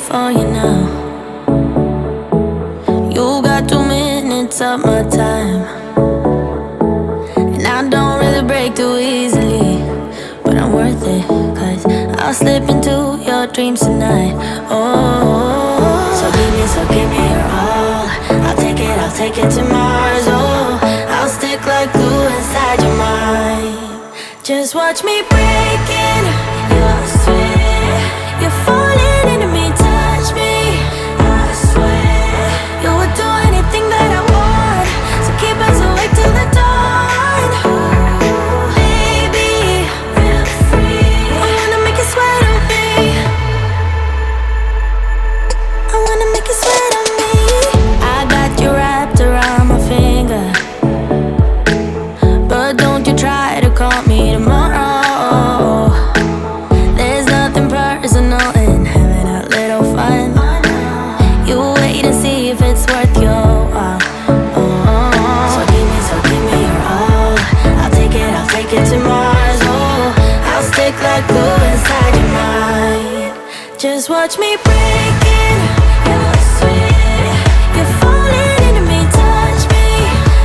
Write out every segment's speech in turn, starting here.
for you now. You got 2 minutes of my time, and I don't really break too easily, but I'm worth it, 'cause I'll slip into your dreams tonight. Oh, so give me your all. I'll take it to Mars. Oh, I'll stick like glue inside your mind. Just watch me breaking your sweat. You're falling into me, touch me. I swear you would do anything that I want, so keep us awake till the dawn. Baby, feel free. I wanna make you sweat on me. I wanna make you sweat on me. I got you wrapped around my finger, but don't you try to call me tomorrow. There's nothing personal in having a little fun. You wait and see if it's worth your while. So give me your all. I'll take it to Mars. Oh, I'll stick like glue inside your mind. Just watch me breaking your sweat. You're falling into me, touch me.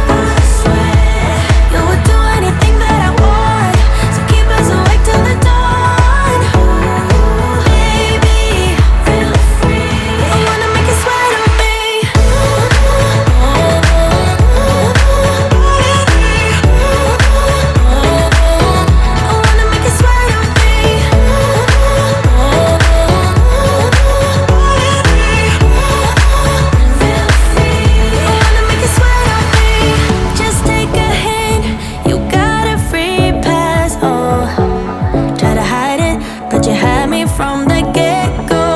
I swear you would do anything that I want, so keep us awake till the dawn. Baby, feel free. I wanna make you sweat on me. I wanna make you sweat on me. Feel free. I wanna make you sweat on me. Just take a hint, you got a free pass. Oh, try to hide it, but you had me from the get-go.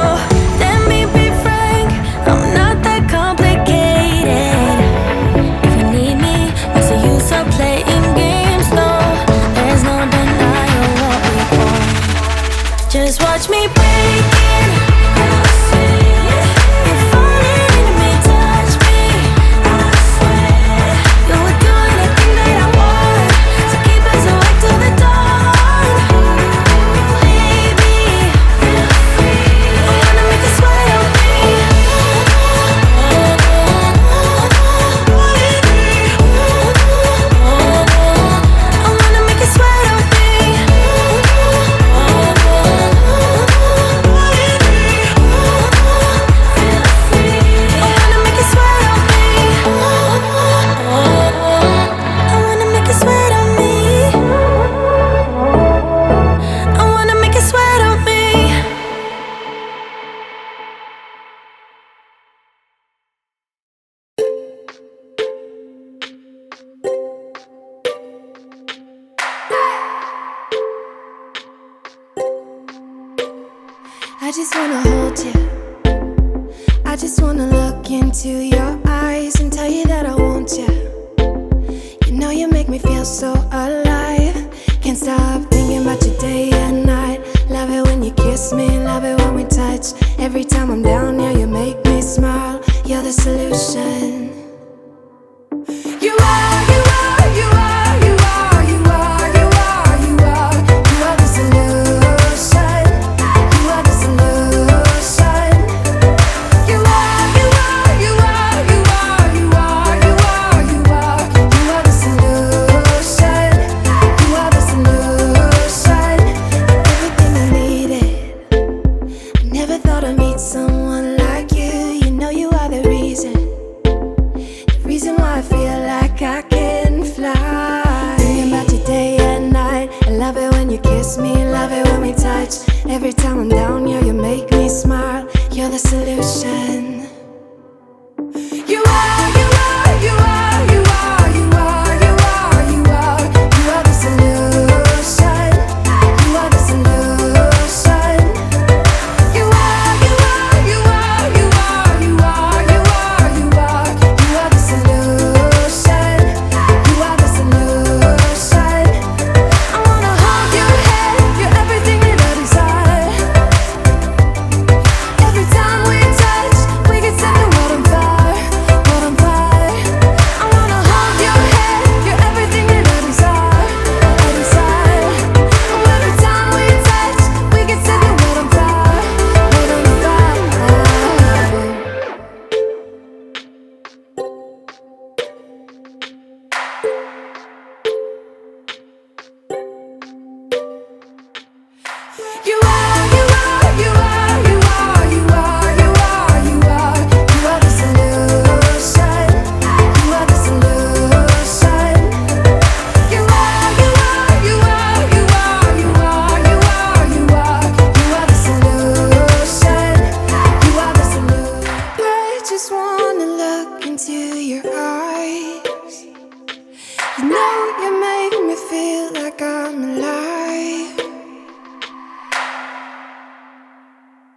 Let me be frank, I'm not that complicated. If you need me, what's the use of playing games? No, there's no denying what we want. Just watch me breaking your sweat. You're falling into me, touch me. I swear you would do anything that I want, so keep us awake till the dawn. Baby, feel free. I wanna make you sweat on me. I wanna make you sweat on me. Feel free. I wanna make you sweat on me. I wanna make you sweat on me. I wanna make you sweat on me. I just wanna hold you. I just wanna look into your eyes and tell you that I want you. You know you make me feel so alive. Can't stop thinking about you day and night. Love it when you kiss me, love it when we touch. Every time I'm down, yeah, you make me smile. You're the solution.